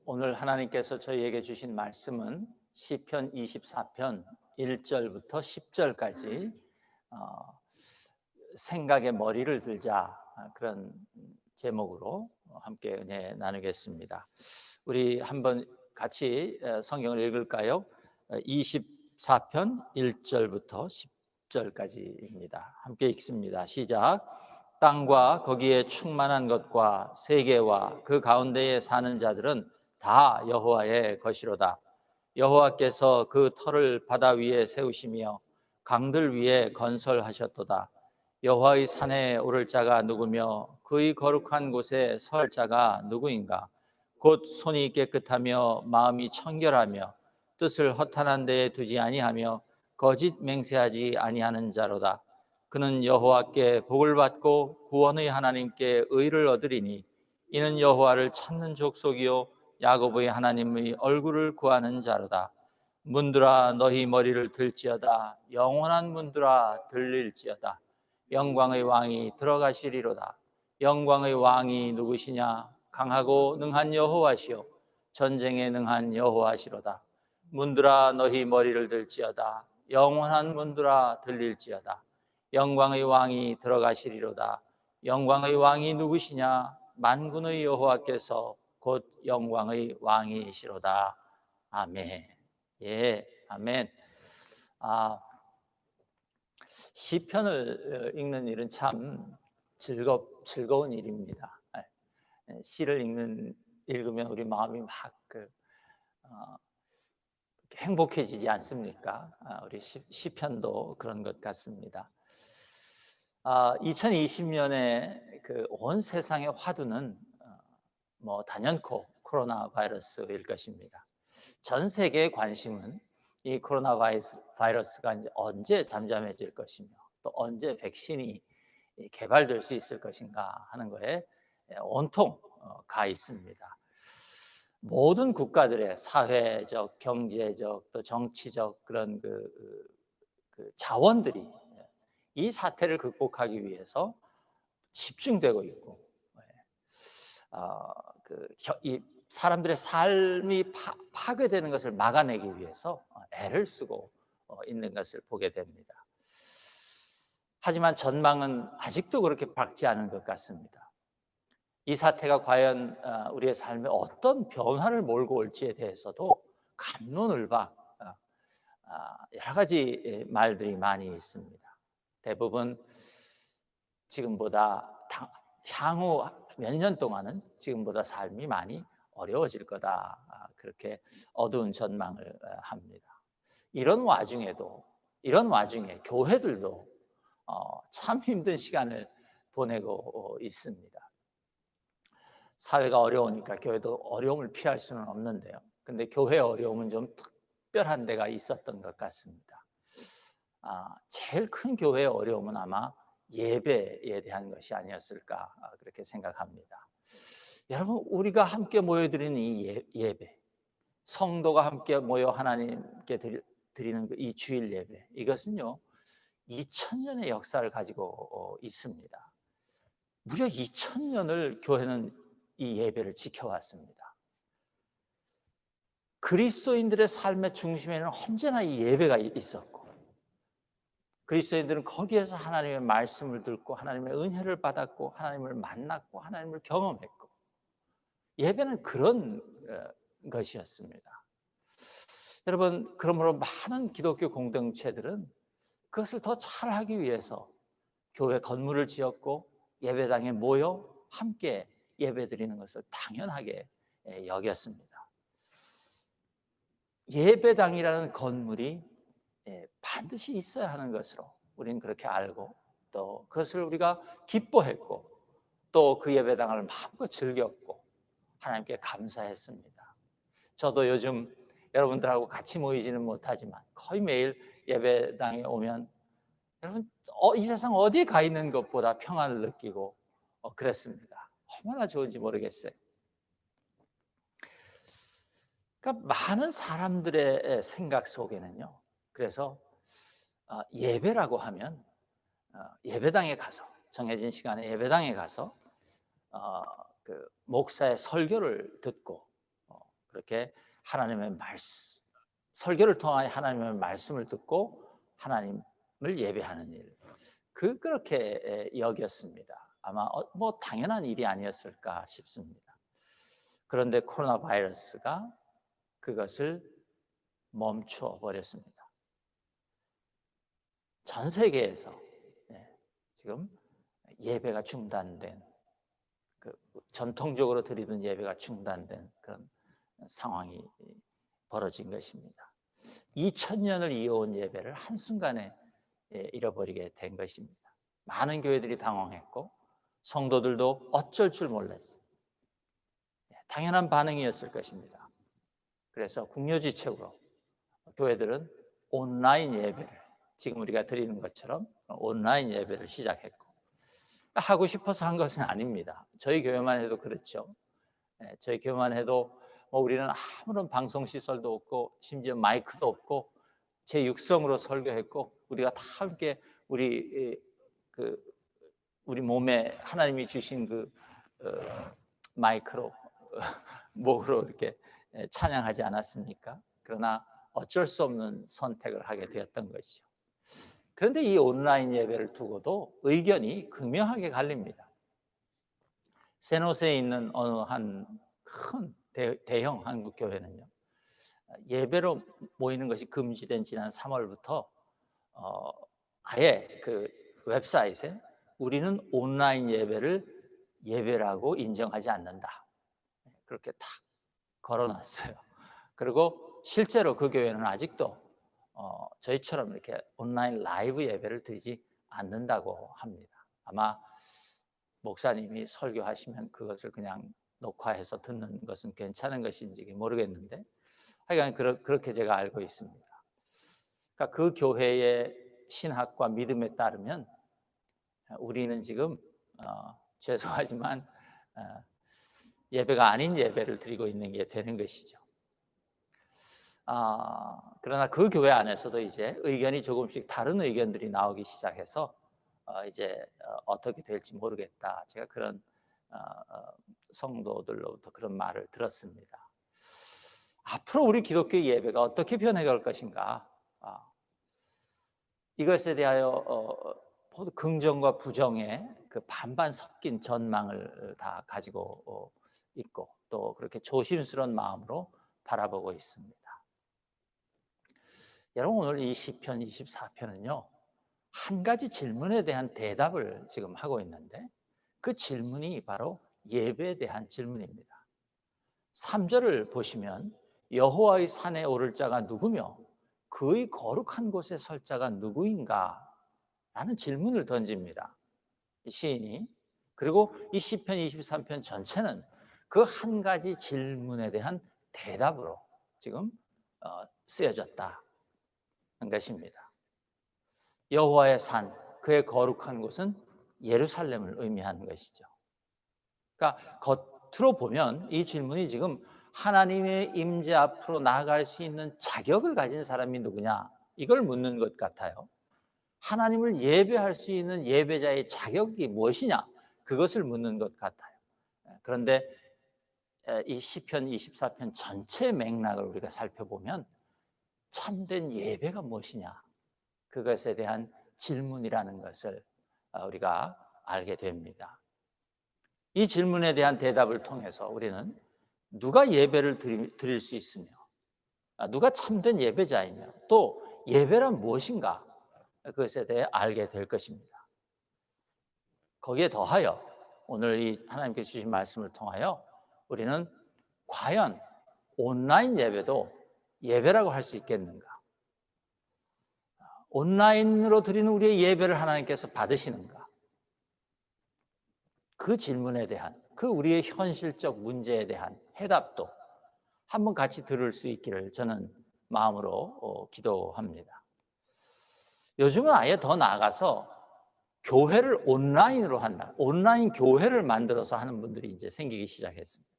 오늘 하나님께서 저희에게 주신 말씀은 시편 24편 1절부터 10절까지 생각의 머리를 들자, 그런 제목으로 함께 은혜 나누겠습니다. 우리 한번 같이 성경을 읽을까요? 24편 1절부터 10절까지입니다. 함께 읽습니다. 시작. 땅과 거기에 충만한 것과 세계와 그 가운데에 사는 자들은 다 여호와의 것이로다. 여호와께서 그 터를 바다 위에 세우시며 강들 위에 건설하셨도다. 여호와의 산에 오를 자가 누구며 그의 거룩한 곳에 설 자가 누구인가? 곧 손이 깨끗하며 마음이 청결하며 뜻을 허탄한 데에 두지 아니하며 거짓 맹세하지 아니하는 자로다. 그는 여호와께 복을 받고 구원의 하나님께 의를 얻으리니 이는 여호와를 찾는 족속이요 야곱의 하나님의 얼굴을 구하는 자로다. 문들아 너희 머리를 들지어다. 영원한 문들아 들릴지어다. 영광의 왕이 들어가시리로다. 영광의 왕이 누구시냐? 강하고 능한 여호와시요 전쟁에 능한 여호와시로다. 문들아 너희 머리를 들지어다. 영원한 문들아 들릴지어다. 영광의 왕이 들어가시리로다. 영광의 왕이 누구시냐? 만군의 여호와께서 곧 영광의 왕이시로다. 아멘. 예, 아멘. 시편을 읽는 일은 참 즐거운 일입니다. 시를 읽으면 우리 마음이 막 행복해지지 않습니까? 우리 시편도 그런 것 같습니다. 2020년에 그 온 세상의 화두는 단연코 코로나 바이러스일 것입니다. 전 세계의 관심은 이 코로나 바이러스가 이제 언제 잠잠해질 것이며 또 언제 백신이 개발될 수 있을 것인가 하는 거에 온통 가 있습니다. 모든 국가들의 사회적, 경제적, 또 정치적 그런 그 자원들이 이 사태를 극복하기 위해서 집중되고 있고, 이 사람들의 삶이 파괴되는 것을 막아내기 위해서 애를 쓰고 있는 것을 보게 됩니다. 하지만 전망은 아직도 그렇게 밝지 않은 것 같습니다. 이 사태가 과연 우리의 삶에 어떤 변화를 몰고 올지에 대해서도 갑론을박 여러 가지 말들이 많이 있습니다. 대부분 지금보다 향후 몇 년 동안은 지금보다 삶이 많이 어려워질 거다, 그렇게 어두운 전망을 합니다. 이런 와중에 교회들도 참 힘든 시간을 보내고 있습니다. 사회가 어려우니까 교회도 어려움을 피할 수는 없는데요. 근데 교회의 어려움은 좀 특별한 데가 있었던 것 같습니다. 제일 큰 교회의 어려움은 아마 예배에 대한 것이 아니었을까, 그렇게 생각합니다. 여러분, 우리가 함께 모여드리는 이 예배, 성도가 함께 모여 하나님께 드리는 이 주일 예배, 이것은요 2000년의 역사를 가지고 있습니다. 무려 2000년을 교회는 이 예배를 지켜왔습니다. 그리스도인들의 삶의 중심에는 언제나 이 예배가 있었고, 그리스도인들은 거기에서 하나님의 말씀을 듣고 하나님의 은혜를 받았고 하나님을 만났고 하나님을 경험했고, 예배는 그런 것이었습니다. 여러분, 그러므로 많은 기독교 공동체들은 그것을 더 잘하기 위해서 교회 건물을 지었고 예배당에 모여 함께 예배드리는 것을 당연하게 여겼습니다. 예배당이라는 건물이 반드시 있어야 하는 것으로 우리는 그렇게 알고, 또 그것을 우리가 기뻐했고, 또 그 예배당을 마음껏 즐겼고 하나님께 감사했습니다. 저도 요즘 여러분들하고 같이 모이지는 못하지만 거의 매일 예배당에 오면 여러분, 이 세상 어디에 가 있는 것보다 평안을 느끼고 그랬습니다. 얼마나 좋은지 모르겠어요. 그러니까 많은 사람들의 생각 속에는요, 그래서 예배라고 하면 예배당에 가서, 정해진 시간에 예배당에 가서 그 목사의 설교를 듣고 그렇게 하나님의 말씀, 설교를 통하여 하나님의 말씀을 듣고 하나님을 예배하는 일, 그렇게 여겼습니다. 아마 뭐 당연한 일이 아니었을까 싶습니다. 그런데 코로나 바이러스가 그것을 멈춰 버렸습니다. 전 세계에서 지금 예배가 중단된, 전통적으로 드리던 예배가 중단된 그런 상황이 벌어진 것입니다. 2000년을 이어온 예배를 한순간에 잃어버리게 된 것입니다. 많은 교회들이 당황했고 성도들도 어쩔 줄 몰랐어요. 당연한 반응이었을 것입니다. 그래서 궁여지책으로 교회들은 온라인 예배를, 지금 우리가 드리는 것처럼 온라인 예배를 시작했고, 하고 싶어서 한 것은 아닙니다. 저희 교회만 해도 그렇죠. 저희 교회만 해도 우리는 아무런 방송 시설도 없고 심지어 마이크도 없고 제 육성으로 설교했고, 우리가 다 함께 우리 몸에 하나님이 주신 마이크로 목으로 이렇게 찬양하지 않았습니까? 그러나 어쩔 수 없는 선택을 하게 되었던 것이죠. 그런데 이 온라인 예배를 두고도 의견이 극명하게 갈립니다. 샌호세에 있는 어느 한 큰 대형 한국 교회는요, 예배로 모이는 것이 금지된 지난 3월부터 아예 그 웹사이트에 우리는 온라인 예배를 예배라고 인정하지 않는다, 그렇게 탁 걸어놨어요. 그리고 실제로 그 교회는 아직도 저희처럼 이렇게 온라인 라이브 예배를 드리지 않는다고 합니다. 아마 목사님이 설교하시면 그것을 그냥 녹화해서 듣는 것은 괜찮은 것인지 모르겠는데, 하여간 그렇게 제가 알고 있습니다. 그러니까 그 교회의 신학과 믿음에 따르면 우리는 지금 죄송하지만 예배가 아닌 예배를 드리고 있는 게 되는 것이죠. 그러나 그 교회 안에서도 이제 의견이 조금씩 다른 의견들이 나오기 시작해서 이제 어떻게 될지 모르겠다, 제가 그런 성도들로부터 그런 말을 들었습니다. 앞으로 우리 기독교 예배가 어떻게 변해갈 것인가, 이것에 대하여 모두 긍정과 부정의 그 반반 섞인 전망을 다 가지고 있고, 또 그렇게 조심스러운 마음으로 바라보고 있습니다. 여러분, 오늘 이 시편 24편은요 한 가지 질문에 대한 대답을 지금 하고 있는데, 그 질문이 바로 예배에 대한 질문입니다. 3절을 보시면 여호와의 산에 오를 자가 누구며 그의 거룩한 곳에 설 자가 누구인가 라는 질문을 던집니다, 이 시인이. 그리고 이 시편 23편 전체는 그 한 가지 질문에 대한 대답으로 지금 쓰여졌다는 것입니다. 여호와의 산, 그의 거룩한 곳은 예루살렘을 의미하는 것이죠. 그러니까 겉으로 보면 이 질문이 지금 하나님의 임재 앞으로 나아갈 수 있는 자격을 가진 사람이 누구냐, 이걸 묻는 것 같아요. 하나님을 예배할 수 있는 예배자의 자격이 무엇이냐, 그것을 묻는 것 같아요. 그런데 이 시편 24편 전체 맥락을 우리가 살펴보면 참된 예배가 무엇이냐, 그것에 대한 질문이라는 것을 우리가 알게 됩니다. 이 질문에 대한 대답을 통해서 우리는 누가 예배를 드릴 수 있으며, 누가 참된 예배자이며, 또 예배란 무엇인가, 그것에 대해 알게 될 것입니다. 거기에 더하여 오늘 이 하나님께서 주신 말씀을 통하여 우리는 과연 온라인 예배도 예배라고 할 수 있겠는가, 온라인으로 드리는 우리의 예배를 하나님께서 받으시는가, 그 질문에 대한, 그 우리의 현실적 문제에 대한 해답도 한번 같이 들을 수 있기를 저는 마음으로 기도합니다. 요즘은 아예 더 나아가서 교회를 온라인으로 한다, 온라인 교회를 만들어서 하는 분들이 이제 생기기 시작했습니다.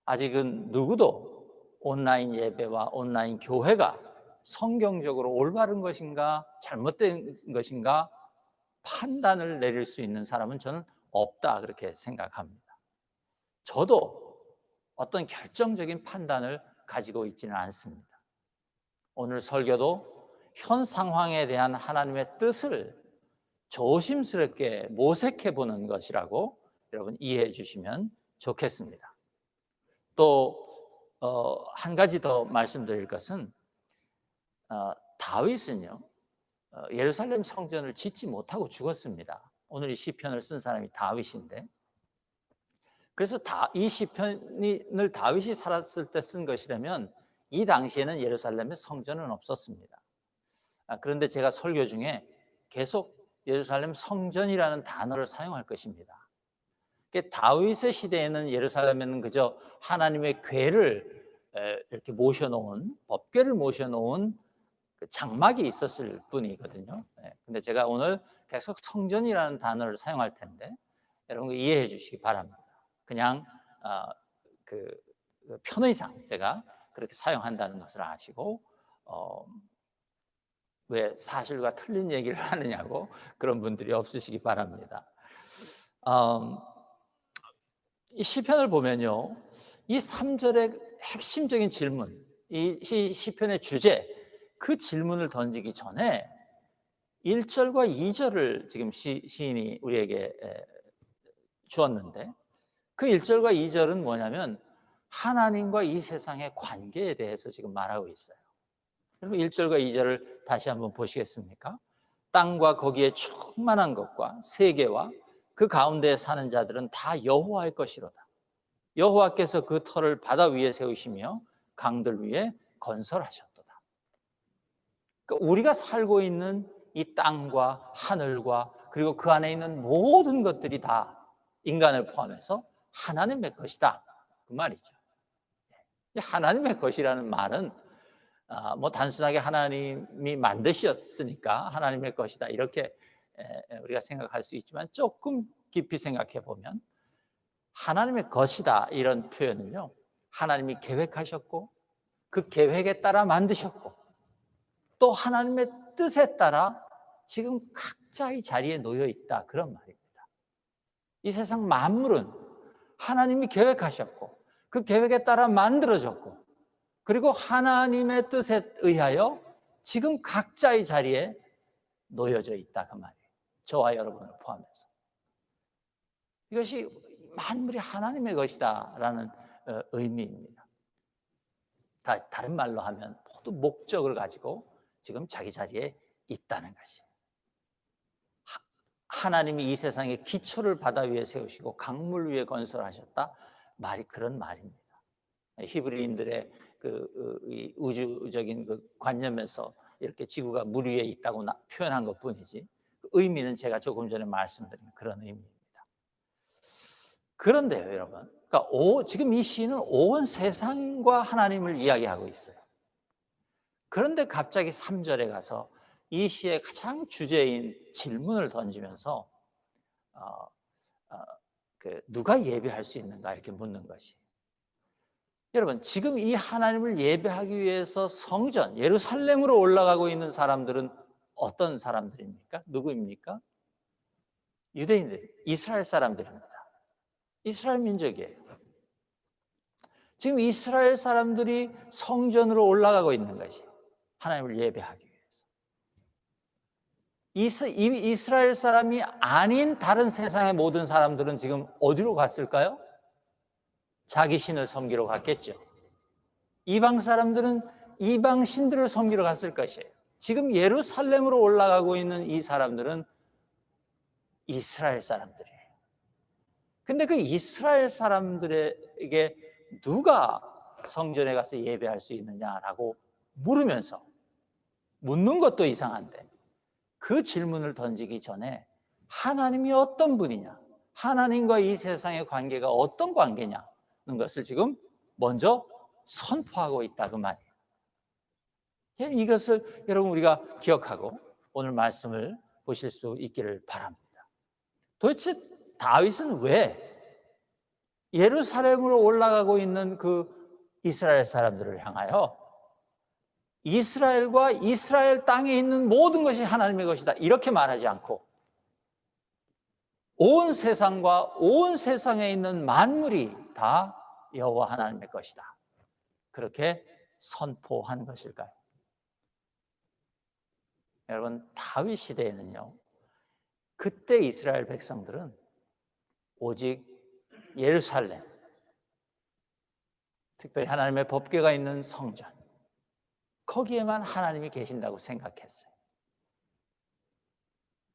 아직은 누구도 온라인 예배와 온라인 교회가 성경적으로 올바른 것인가 잘못된 것인가 판단을 내릴 수 있는 사람은 저는 없다, 그렇게 생각합니다. 저도 어떤 결정적인 판단을 가지고 있지는 않습니다. 오늘 설교도 현 상황에 대한 하나님의 뜻을 조심스럽게 모색해 보는 것이라고 여러분 이해해 주시면 좋겠습니다. 또 한 가지 더 말씀드릴 것은 다윗은요 예루살렘 성전을 짓지 못하고 죽었습니다. 오늘 이 시편을 쓴 사람이 다윗인데, 그래서 이 시편을 다윗이 살았을 때 쓴 것이라면 이 당시에는 예루살렘에 성전은 없었습니다. 그런데 제가 설교 중에 계속 예루살렘 성전이라는 단어를 사용할 것입니다. 다윗의 시대에는 예루살렘에는 그저 하나님의 궤를 이렇게 모셔놓은, 법궤를 모셔놓은 장막이 있었을 뿐이거든요. 근데 제가 오늘 계속 성전이라는 단어를 사용할 텐데 여러분 이해해 주시기 바랍니다. 그냥 편의상 제가 그렇게 사용한다는 것을 아시고 왜 사실과 틀린 얘기를 하느냐고 그런 분들이 없으시기 바랍니다. 이 시편을 보면요, 이 3절의 핵심적인 질문, 이 시편의 주제, 그 질문을 던지기 전에 1절과 2절을 지금 시인이 우리에게 주었는데, 그 1절과 2절은 뭐냐면 하나님과 이 세상의 관계에 대해서 지금 말하고 있어요. 여러분 1절과 2절을 다시 한번 보시겠습니까? 땅과 거기에 충만한 것과 세계와 그 가운데에 사는 자들은 다 여호와의 것이로다. 여호와께서 그 터를 바다 위에 세우시며 강들 위에 건설하셨도다. 그러니까 우리가 살고 있는 이 땅과 하늘과 그리고 그 안에 있는 모든 것들이 다 인간을 포함해서 하나님의 것이다, 그 말이죠. 하나님의 것이라는 말은 뭐 단순하게 하나님이 만드셨으니까 하나님의 것이다 이렇게 우리가 생각할 수 있지만, 조금 깊이 생각해 보면 하나님의 것이다 이런 표현은요, 하나님이 계획하셨고 그 계획에 따라 만드셨고 또 하나님의 뜻에 따라 지금 각자의 자리에 놓여 있다, 그런 말입니다. 이 세상 만물은 하나님이 계획하셨고 그 계획에 따라 만들어졌고 그리고 하나님의 뜻에 의하여 지금 각자의 자리에 놓여져 있다, 그 말이에요. 저와 여러분을 포함해서. 이것이 만물이 하나님의 것이다라는 의미입니다. 다른 말로 하면 모두 목적을 가지고 지금 자기 자리에 있다는 것이에요. 하나님이 이 세상의 기초를 바다 위에 세우시고 강물 위에 건설하셨다, 말이 그런 말입니다. 히브리인들의 이 우주적인 그 관념에서 이렇게 지구가 물 위에 있다고 표현한 것뿐이지, 그 의미는 제가 조금 전에 말씀드린 그런 의미입니다. 그런데요, 여러분, 그러니까 지금 이 시는 온 세상과 하나님을 이야기하고 있어요. 그런데 갑자기 3절에 가서 이 시의 가장 주제인 질문을 던지면서 누가 예배할 수 있는가 이렇게 묻는 것이. 여러분, 지금 이 하나님을 예배하기 위해서 성전 예루살렘으로 올라가고 있는 사람들은 어떤 사람들입니까? 누구입니까? 유대인들, 이스라엘 사람들입니다. 이스라엘 민족이에요. 지금 이스라엘 사람들이 성전으로 올라가고 있는 것이 하나님을 예배하기 위해서. 이스라엘 사람이 아닌 다른 세상의 모든 사람들은 지금 어디로 갔을까요? 자기 신을 섬기러 갔겠죠. 이방 사람들은 이방 신들을 섬기러 갔을 것이에요. 지금 예루살렘으로 올라가고 있는 이 사람들은 이스라엘 사람들이에요. 근데 그 이스라엘 사람들에게 누가 성전에 가서 예배할 수 있느냐라고 물으면서, 묻는 것도 이상한데 그 질문을 던지기 전에 하나님이 어떤 분이냐, 하나님과 이 세상의 관계가 어떤 관계냐는 것을 지금 먼저 선포하고 있다, 그 말이에요. 이것을 여러분 우리가 기억하고 오늘 말씀을 보실 수 있기를 바랍니다. 도대체 다윗은 왜 예루살렘으로 올라가고 있는 그 이스라엘 사람들을 향하여 이스라엘과 이스라엘 땅에 있는 모든 것이 하나님의 것이다 이렇게 말하지 않고 온 세상과 온 세상에 있는 만물이 다 여호와 하나님의 것이다. 그렇게 선포한 것일까요? 여러분, 다윗 시대에는요, 그때 이스라엘 백성들은 오직 예루살렘, 특별히 하나님의 법궤가 있는 성전, 거기에만 하나님이 계신다고 생각했어요.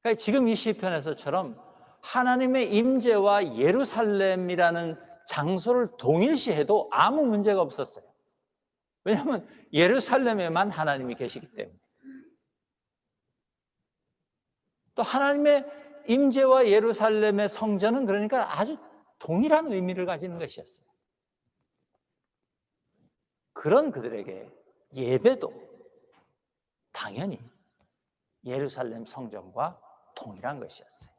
그러니까 지금 이 시편에서처럼 하나님의 임재와 예루살렘이라는 장소를 동일시해도 아무 문제가 없었어요. 왜냐하면 예루살렘에만 하나님이 계시기 때문에. 또 하나님의 임재와 예루살렘의 성전은 그러니까 아주 동일한 의미를 가지는 것이었어요. 그런 그들에게 예배도 당연히 예루살렘 성전과 동일한 것이었어요.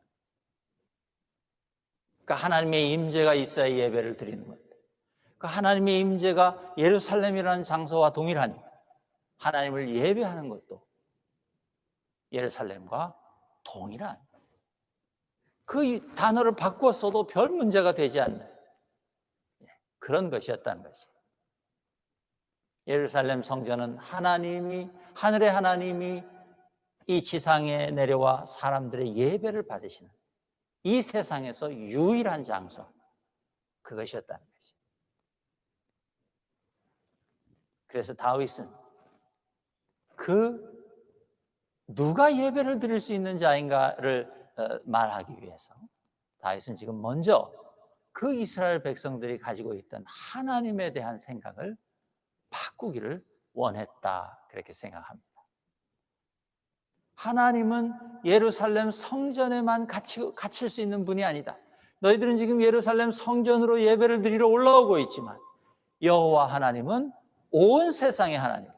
그러니까 하나님의 임재가 있어야 예배를 드리는 건데, 그러니까 하나님의 임재가 예루살렘이라는 장소와 동일하니 하나님을 예배하는 것도 예루살렘과 동일한, 그 단어를 바꿨어도 별 문제가 되지 않는 그런 것이었다는 것이에요. 예루살렘 성전은 하나님이, 하늘의 하나님이 이 지상에 내려와 사람들의 예배를 받으시는 이 세상에서 유일한 장소, 그것이었다는 것이에요. 그래서 다윗은 그 누가 예배를 드릴 수 있는 자인가를 말하기 위해서 다윗은 지금 먼저 그 이스라엘 백성들이 가지고 있던 하나님에 대한 생각을 바꾸기를 원했다, 그렇게 생각합니다. 하나님은 예루살렘 성전에만 갇힐 수 있는 분이 아니다. 너희들은 지금 예루살렘 성전으로 예배를 드리러 올라오고 있지만 여호와 하나님은 온 세상의 하나님이다.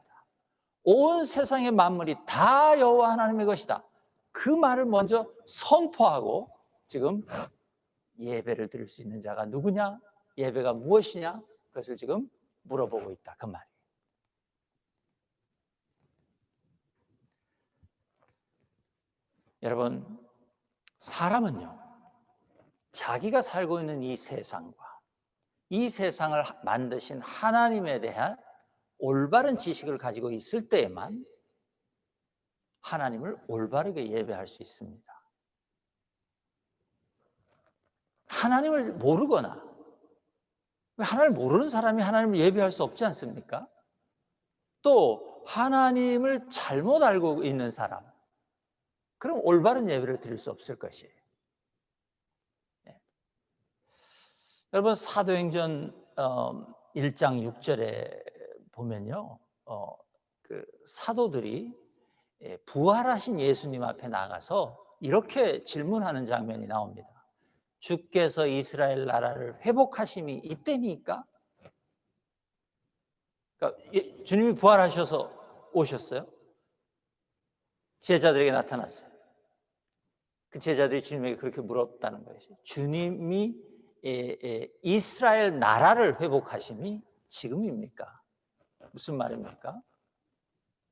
온 세상의 만물이 다 여호와 하나님의 것이다. 그 말을 먼저 선포하고 지금 예배를 드릴 수 있는 자가 누구냐? 예배가 무엇이냐? 그것을 지금 물어보고 있다, 그 말이에요. 여러분, 사람은요, 자기가 살고 있는 이 세상과 이 세상을 만드신 하나님에 대한 올바른 지식을 가지고 있을 때에만 하나님을 올바르게 예배할 수 있습니다. 하나님을 모르거나, 하나님을 모르는 사람이 하나님을 예배할 수 없지 않습니까? 또 하나님을 잘못 알고 있는 사람, 그럼 올바른 예배를 드릴 수 없을 것이에요. 네. 여러분, 사도행전 1장 6절에 보면요, 그 사도들이 부활하신 예수님 앞에 나가서 이렇게 질문하는 장면이 나옵니다. 주께서 이스라엘 나라를 회복하심이 이때니까? 그러니까 주님이 부활하셔서 오셨어요. 제자들에게 나타났어요. 그 제자들이 주님에게 그렇게 물었다는 것이죠. 주님이 이스라엘 나라를 회복하심이 지금입니까? 무슨 말입니까?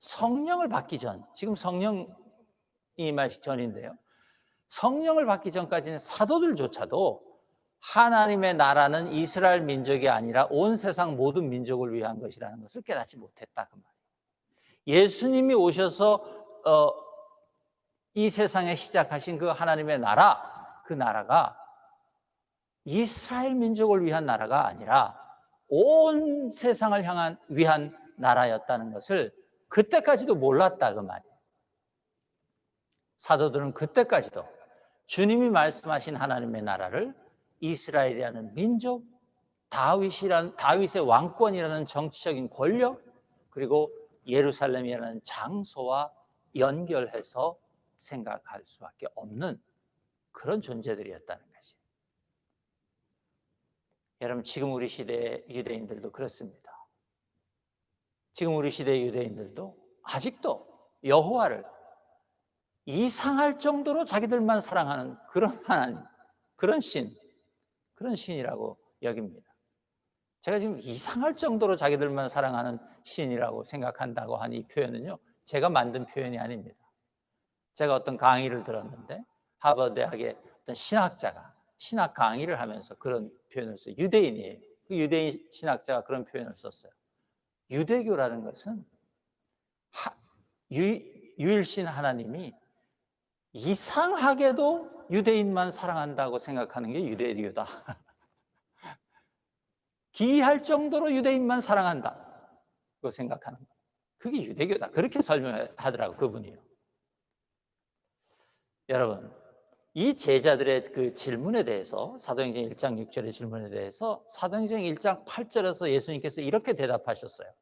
성령을 받기 전, 지금 성령이 임하시기 전인데요, 성령을 받기 전까지는 사도들조차도 하나님의 나라는 이스라엘 민족이 아니라 온 세상 모든 민족을 위한 것이라는 것을 깨닫지 못했다, 그 말이에요. 예수님이 오셔서 이 세상에 시작하신 그 하나님의 나라, 그 나라가 이스라엘 민족을 위한 나라가 아니라 온 세상을 위한 나라였다는 것을 그때까지도 몰랐다, 그 말이에요. 사도들은 그때까지도 주님이 말씀하신 하나님의 나라를 이스라엘이라는 민족, 다윗의 왕권이라는 정치적인 권력, 그리고 예루살렘이라는 장소와 연결해서 생각할 수밖에 없는 그런 존재들이었다는 것이에요. 여러분, 지금 우리 시대의 유대인들도 그렇습니다. 지금 우리 시대의 유대인들도 아직도 여호와를 이상할 정도로 자기들만 사랑하는 그런 하나님, 그런 신이라고 여깁니다. 제가 지금 이상할 정도로 자기들만 사랑하는 신이라고 생각한다고 한 이 표현은요, 제가 만든 표현이 아닙니다. 제가 어떤 강의를 들었는데 하버드 대학의 어떤 신학자가 신학 강의를 하면서 그런 표현을 써요. 유대인이에요. 그 유대인 신학자가 그런 표현을 썼어요. 유대교라는 것은 유일신 하나님이 이상하게도 유대인만 사랑한다고 생각하는 게 유대교다. 기이할 정도로 유대인만 사랑한다고 생각하는 거. 그게 유대교다. 그렇게 설명하더라고 그분이요. 여러분, 이 제자들의 그 질문에 대해서 사도행전 1장 6절의 질문에 대해서 사도행전 1장 8절에서 예수님께서 이렇게 대답하셨어요.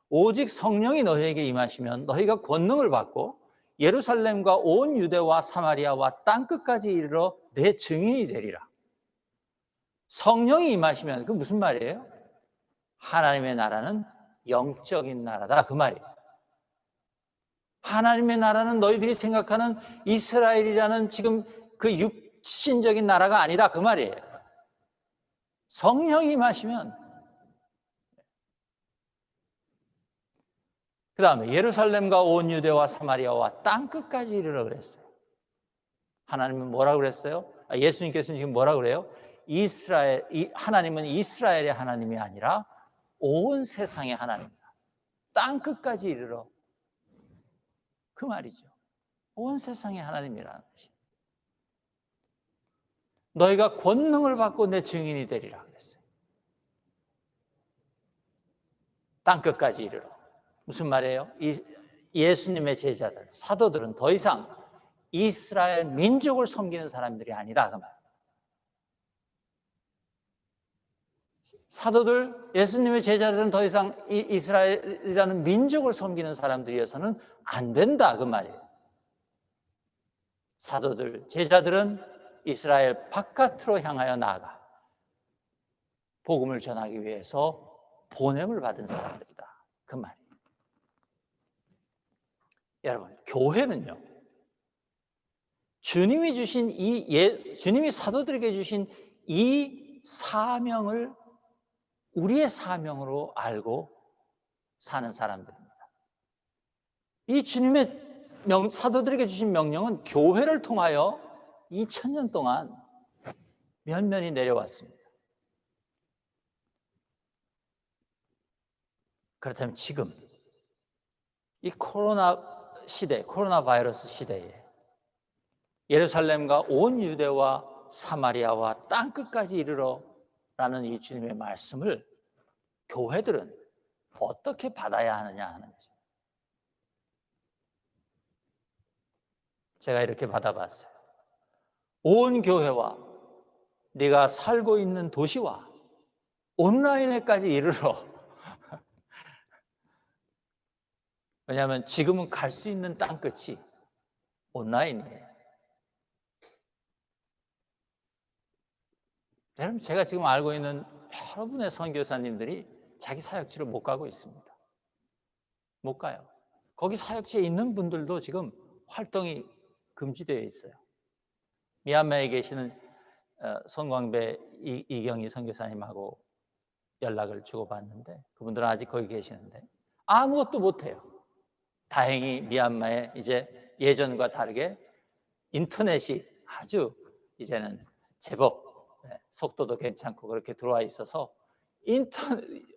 오직 성령이 너희에게 임하시면 너희가 권능을 받고 예루살렘과 온 유대와 사마리아와 땅끝까지 이르러 내 증인이 되리라. 성령이 임하시면 그 무슨 말이에요? 하나님의 나라는 영적인 나라다 그 말이에요. 하나님의 나라는 너희들이 생각하는 이스라엘이라는 지금 그 육신적인 나라가 아니다 그 말이에요. 성령이 임하시면, 그 다음에 예루살렘과 온 유대와 사마리아와 땅끝까지 이르러 그랬어요. 하나님은 뭐라고 그랬어요? 예수님께서는 지금 뭐라고 그래요? 하나님은 이스라엘의 하나님이 아니라 온 세상의 하나님이다. 땅끝까지 이르러, 그 말이죠. 온 세상의 하나님이라는 것이. 너희가 권능을 받고 내 증인이 되리라 그랬어요. 땅끝까지 이르러. 무슨 말이에요? 예수님의 제자들, 사도들은 더 이상 이스라엘 민족을 섬기는 사람들이 아니다 그 말. 사도들, 예수님의 제자들은 더 이상 이스라엘이라는 민족을 섬기는 사람들이어서는 안 된다 그 말이에요. 사도들, 제자들은 이스라엘 바깥으로 향하여 나아가 복음을 전하기 위해서 보냄을 받은 사람들이다 그 말이에요. 여러분, 교회는요, 주님이 사도들에게 주신 이 사명을 우리의 사명으로 알고 사는 사람들입니다. 이 주님의 사도들에게 주신 명령은 교회를 통하여 2000년 동안 면면히 내려왔습니다. 그렇다면 지금 이 코로나 바이러스 시대에 예루살렘과 온 유대와 사마리아와 땅끝까지 이르러라는 이 주님의 말씀을 교회들은 어떻게 받아야 하느냐 하는 거죠. 제가 이렇게 받아봤어요. 온 교회와 네가 살고 있는 도시와 온라인에까지 이르러. 왜냐하면 지금은 갈 수 있는 땅끝이 온라인이에요. 여러분, 제가 지금 알고 있는 여러분의 선교사님들이 자기 사역지를 못 가고 있습니다. 못 가요. 거기 사역지에 있는 분들도 지금 활동이 금지되어 있어요. 미얀마에 계시는 손광배 이경희 선교사님하고 연락을 주고받는데 그분들은 아직 거기 계시는데 아무것도 못해요. 다행히 미얀마에 이제 예전과 다르게 인터넷이 아주 이제는 제법 속도도 괜찮고 그렇게 들어와 있어서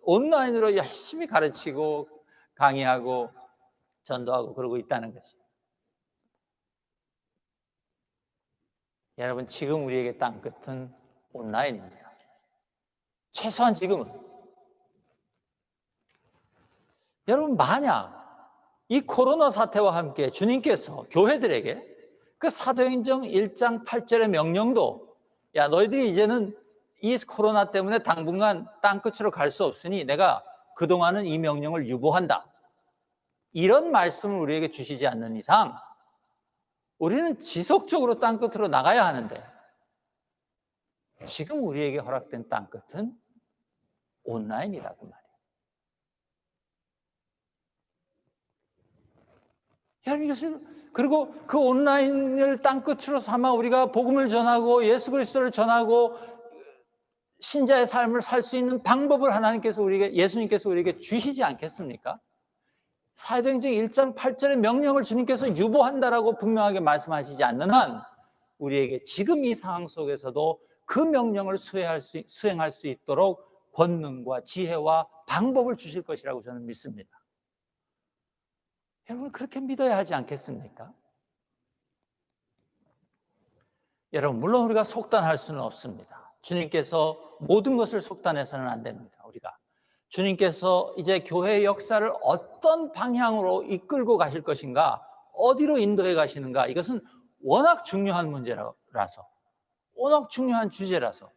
온라인으로 열심히 가르치고 강의하고 전도하고 그러고 있다는 거지. 여러분, 지금 우리에게 땅끝은 온라인입니다. 최소한 지금은. 여러분, 만약 이 코로나 사태와 함께 주님께서 교회들에게 그 사도행전 1장 8절의 명령도, 야, 너희들이 이제는 이 코로나 때문에 당분간 땅끝으로 갈 수 없으니 내가 그동안은 이 명령을 유보한다, 이런 말씀을 우리에게 주시지 않는 이상 우리는 지속적으로 땅끝으로 나가야 하는데 지금 우리에게 허락된 땅끝은 온라인이다 그 말이에요. 여러분, 이것을, 그리고 그 온라인을 땅끝으로 삼아 우리가 복음을 전하고 예수 그리스도를 전하고 신자의 삶을 살 수 있는 방법을 예수님께서 우리에게 주시지 않겠습니까? 사도행전 1장 8절의 명령을 주님께서 유보한다라고 분명하게 말씀하시지 않는 한 우리에게 지금 이 상황 속에서도 그 명령을 수행할 수 있도록 권능과 지혜와 방법을 주실 것이라고 저는 믿습니다. 여러분 그렇게 믿어야 하지 않겠습니까? 여러분 물론 우리가 속단할 수는 없습니다. 주님께서 모든 것을 속단해서는 안 됩니다. 우리가 주님께서 이제 교회의 역사를 어떤 방향으로 이끌고 가실 것인가, 어디로 인도해 가시는가, 이것은 워낙 중요한 문제라서, 워낙 중요한 주제라서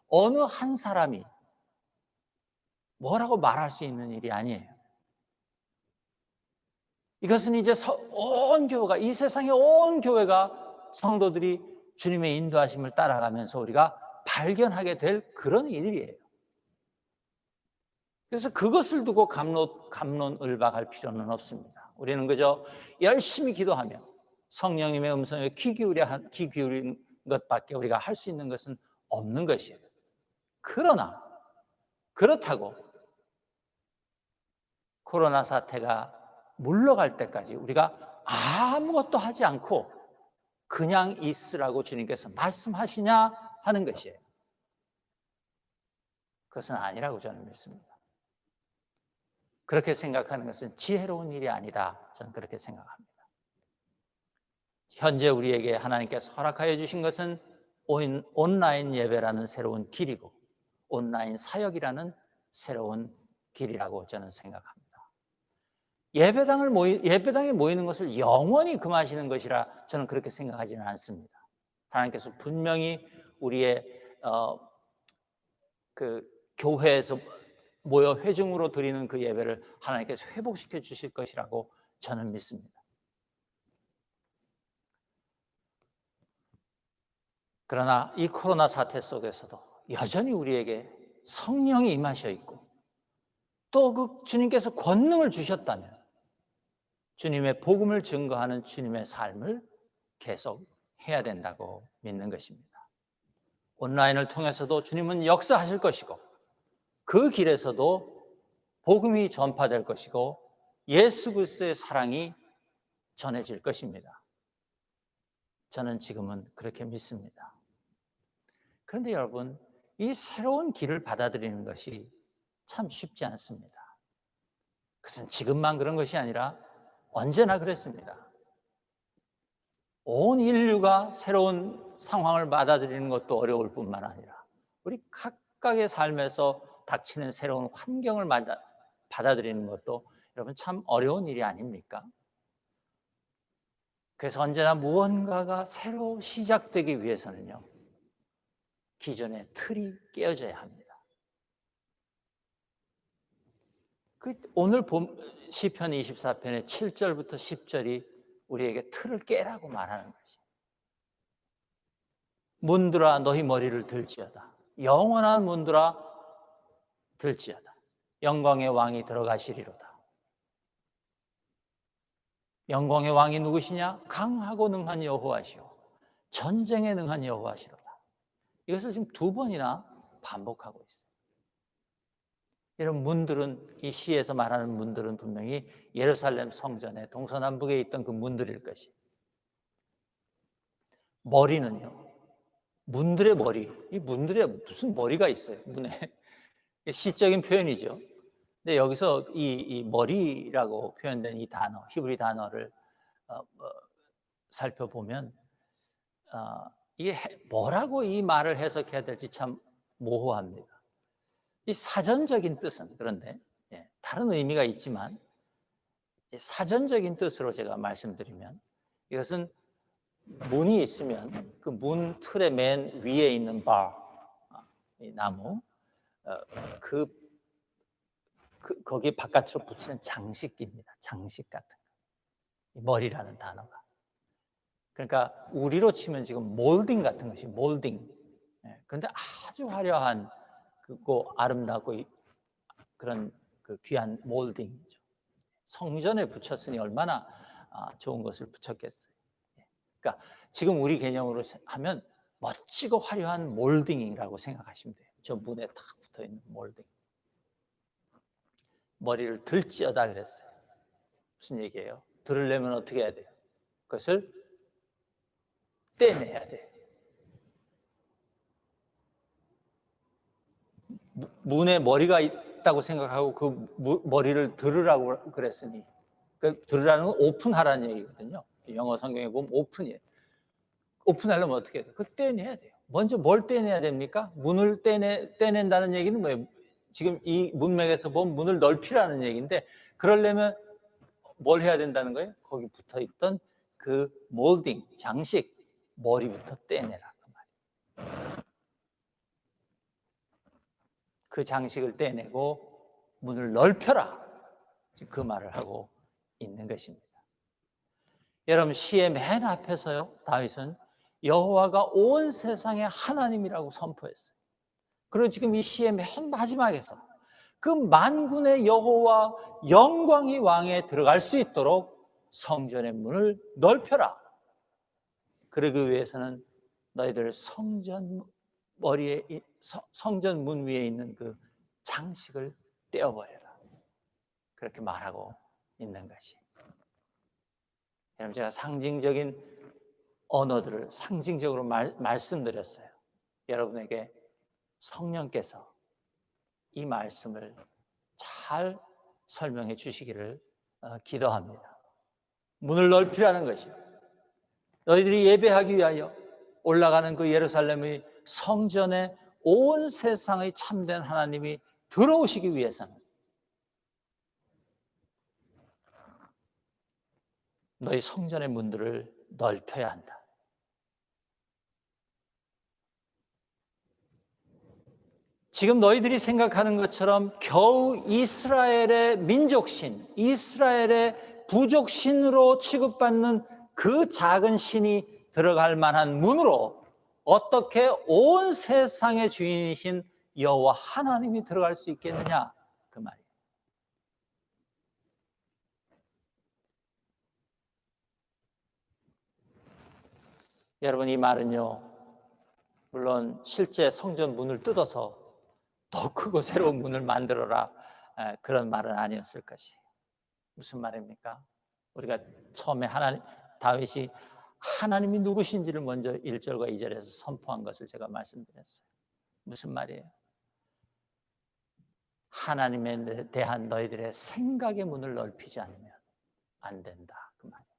어느 한 사람이 뭐라고 말할 수 있는 일이 아니에요. 이것은 이제 온 교회가, 이 세상의 온 교회가, 성도들이 주님의 인도하심을 따라가면서 우리가 발견하게 될 그런 일이에요. 그래서 그것을 두고 갑론을박할 필요는 없습니다. 우리는 그저 열심히 기도하며 성령님의 음성에 귀 기울이는 것밖에 우리가 할 수 있는 것은 없는 것이에요. 그러나 그렇다고 코로나 사태가 물러갈 때까지 우리가 아무것도 하지 않고 그냥 있으라고 주님께서 말씀하시냐 하는 것이에요. 그것은 아니라고 저는 믿습니다. 그렇게 생각하는 것은 지혜로운 일이 아니다, 저는 그렇게 생각합니다. 현재 우리에게 하나님께서 허락하여 주신 것은 온라인 예배라는 새로운 길이고 온라인 사역이라는 새로운 길이라고 저는 생각합니다. 예배당에 모이는 것을 영원히 금하시는 것이라 저는 그렇게 생각하지는 않습니다. 하나님께서 분명히 우리의 그 교회에서 모여 회중으로 드리는 그 예배를 하나님께서 회복시켜 주실 것이라고 저는 믿습니다. 그러나 이 코로나 사태 속에서도 여전히 우리에게 성령이 임하셔 있고 또 그 주님께서 권능을 주셨다면 주님의 복음을 증거하는 주님의 삶을 계속 해야 된다고 믿는 것입니다. 온라인을 통해서도 주님은 역사하실 것이고 그 길에서도 복음이 전파될 것이고 예수 그리스도의 사랑이 전해질 것입니다. 저는 지금은 그렇게 믿습니다. 그런데 여러분, 이 새로운 길을 받아들이는 것이 참 쉽지 않습니다. 그것은 지금만 그런 것이 아니라 언제나 그랬습니다. 온 인류가 새로운 상황을 받아들이는 것도 어려울 뿐만 아니라 우리 각각의 삶에서 닥치는 새로운 환경을 받아들이는 것도 여러분 참 어려운 일이 아닙니까? 그래서 언제나 무언가가 새로 시작되기 위해서는요, 기존의 틀이 깨어져야 합니다. 오늘 시편 24편의 7절부터 10절이 우리에게 틀을 깨라고 말하는 거지. 문들아 너희 머리를 들지어다. 영원한 문들아 들지어다. 영광의 왕이 들어가시리로다. 영광의 왕이 누구시냐? 강하고 능한 여호와시오. 전쟁에 능한 여호와시로다. 이것을 지금 2번이나 반복하고 있어요. 이런 문들은, 이 시에서 말하는 문들은 분명히 예루살렘 성전의 동서남북에 있던 그 문들일 것이. 머리는요, 문들의 머리, 이 문들에 무슨 머리가 있어요, 문에. 시적인 표현이죠. 근데 여기서 이 머리라고 표현된 이 단어, 히브리 단어를 살펴보면 이게 뭐라고 이 말을 해석해야 될지 참 모호합니다. 이 사전적인 뜻은 그런데 다른 의미가 있지만 사전적인 뜻으로 제가 말씀드리면 이것은 문이 있으면 그 문 틀의 맨 위에 있는 이 나무, 거기 바깥으로 붙이는 장식기입니다. 장식 같은 거. 머리라는 단어가. 그러니까 우리로 치면 지금 몰딩 같은 것이 몰딩. 그런데 아주 화려한 그고 아름답고 그런 그 귀한 몰딩이죠. 성전에 붙였으니 얼마나 좋은 것을 붙였겠어요. 그러니까 지금 우리 개념으로 하면 멋지고 화려한 몰딩이라고 생각하시면 돼요. 저 문에 탁 붙어있는 몰딩. 머리를 들지어다 그랬어요. 무슨 얘기예요? 들으려면 어떻게 해야 돼요? 그것을 떼내야 돼요. 문에 머리가 있다고 생각하고 그 머리를 들으라고 그랬으니, 그 들으라는 건 오픈하라는 얘기거든요. 영어 성경에 보면 오픈이에요. 오픈하려면 어떻게 해야 돼요? 그걸 떼내야 돼요. 먼저 뭘 떼내야 됩니까? 문을 떼낸다는 얘기는 뭐예요? 지금 이 문맥에서 보면 문을 넓히라는 얘기인데, 그러려면 뭘 해야 된다는 거예요? 거기 붙어 있던 그 몰딩, 장식, 머리부터 떼내라, 그 말이에요. 그 장식을 떼내고 문을 넓혀라, 그 말을 하고 있는 것입니다. 여러분, 시의 맨 앞에서요, 다윗은 여호와가 온 세상의 하나님이라고 선포했어요. 그리고 지금 이 시의 맨 마지막에서 그 만군의 여호와 영광이 왕에 들어갈 수 있도록 성전의 문을 넓혀라. 그러기 위해서는 너희들 성전 문 위에 있는 그 장식을 떼어버려라. 그렇게 말하고 있는 것이. 여러분, 제가 상징적인 언어들을 상징적으로 말씀드렸어요. 여러분에게 성령께서 이 말씀을 잘 설명해 주시기를 기도합니다. 문을 넓히라는 것이요, 너희들이 예배하기 위하여 올라가는 그 예루살렘의 성전에 온 세상의 참된 하나님이 들어오시기 위해서는 너희 성전의 문들을 넓혀야 한다. 지금 너희들이 생각하는 것처럼 겨우 이스라엘의 민족신, 이스라엘의 부족신으로 취급받는 그 작은 신이 들어갈 만한 문으로 어떻게 온 세상의 주인이신 여호와 하나님이 들어갈 수 있겠느냐, 그 말이에요. 여러분, 이 말은요, 물론 실제 성전 문을 뜯어서 더 크고 새로운 문을 만들어라, 그런 말은 아니었을 것이에요. 무슨 말입니까? 우리가 처음에 다윗이 하나님이 누구신지를 먼저 1절과 2절에서 선포한 것을 제가 말씀드렸어요. 무슨 말이에요? 하나님에 대한 너희들의 생각의 문을 넓히지 않으면 안 된다, 그 말이에요.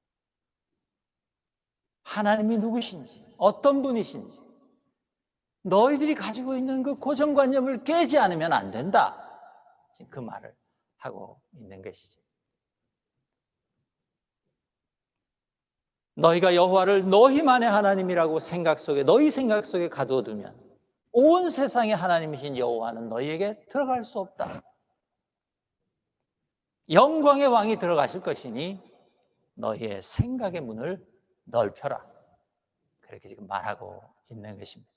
하나님이 누구신지, 어떤 분이신지 너희들이 가지고 있는 그 고정관념을 깨지 않으면 안 된다, 지금 그 말을 하고 있는 것이지. 너희가 여호와를 너희만의 하나님이라고 너희 생각 속에 가두어두면 온 세상의 하나님이신 여호와는 너희에게 들어갈 수 없다. 영광의 왕이 들어가실 것이니 너희의 생각의 문을 넓혀라. 그렇게 지금 말하고 있는 것입니다.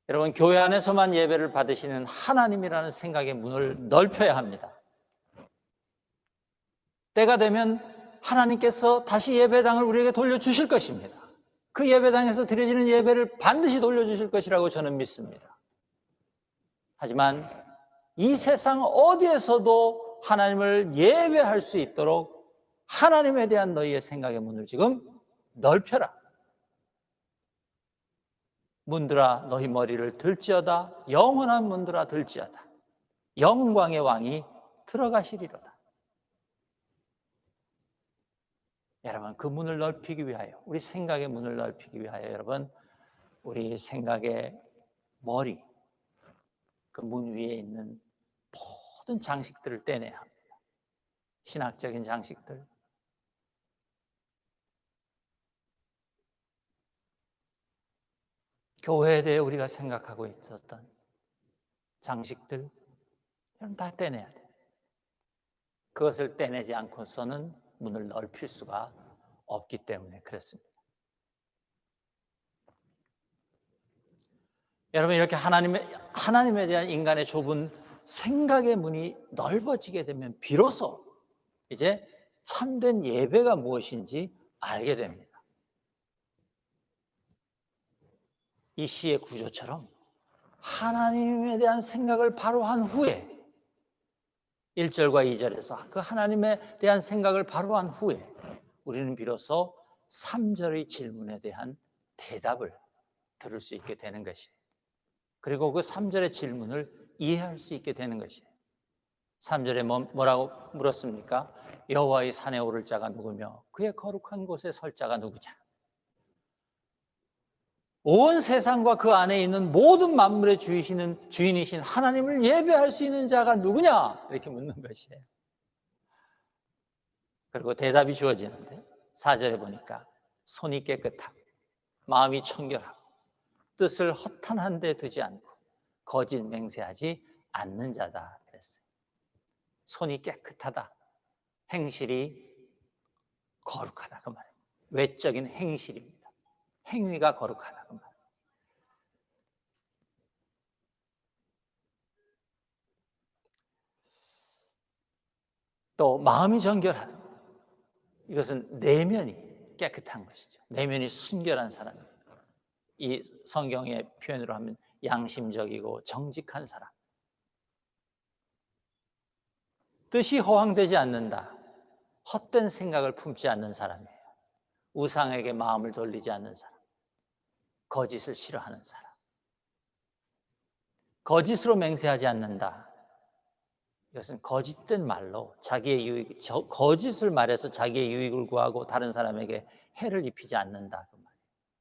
여러분, 교회 안에서만 예배를 받으시는 하나님이라는 생각의 문을 넓혀야 합니다. 때가 되면 하나님께서 다시 예배당을 우리에게 돌려주실 것입니다. 그 예배당에서 드려지는 예배를 반드시 돌려주실 것이라고 저는 믿습니다. 하지만 이 세상 어디에서도 하나님을 예배할 수 있도록 하나님에 대한 너희의 생각의 문을 지금 넓혀라. 문들아 너희 머리를 들지어다. 영원한 문들아 들지어다. 영광의 왕이 들어가시리로다. 여러분, 그 문을 넓히기 위하여, 우리 생각의 문을 넓히기 위하여 여러분, 우리 생각의 머리, 그 문 위에 있는 모든 장식들을 떼내야 합니다. 신학적인 장식들, 교회에 대해 우리가 생각하고 있었던 장식들, 다 떼내야 돼요. 그것을 떼내지 않고서는 문을 넓힐 수가 없기 때문에 그렇습니다. 여러분, 이렇게 하나님에 대한 인간의 좁은 생각의 문이 넓어지게 되면 비로소 이제 참된 예배가 무엇인지 알게 됩니다. 이 시의 구조처럼 하나님에 대한 생각을 바로 한 후에 1절과 2절에서 그 하나님에 대한 생각을 바로 한 후에 우리는 비로소 3절의 질문에 대한 대답을 들을 수 있게 되는 것이에요. 그리고 그 3절의 질문을 이해할 수 있게 되는 것이에요. 3절에 뭐라고 물었습니까? 여호와의 산에 오를 자가 누구며 그의 거룩한 곳에 설 자가 누구냐? 온 세상과 그 안에 있는 모든 만물의 주인이신 하나님을 예배할 수 있는 자가 누구냐? 이렇게 묻는 것이에요. 그리고 대답이 주어지는데 4절에 보니까 손이 깨끗하고 마음이 청결하고 뜻을 허탄한 데 두지 않고 거짓 맹세하지 않는 자다 그랬어요. 손이 깨끗하다, 행실이 거룩하다 그 말이에요. 외적인 행실입니다. 행위가 거룩하다 그 말이에요. 또 마음이 정결하다. 이것은 내면이 깨끗한 것이죠. 내면이 순결한 사람입니다. 이 성경의 표현으로 하면 양심적이고 정직한 사람. 뜻이 허황되지 않는다. 헛된 생각을 품지 않는 사람이에요. 우상에게 마음을 돌리지 않는 사람. 거짓을 싫어하는 사람. 거짓으로 맹세하지 않는다. 이것은 거짓된 말로 자기의 유익, 거짓을 말해서 자기의 유익을 구하고 다른 사람에게 해를 입히지 않는다. 그 말이에요.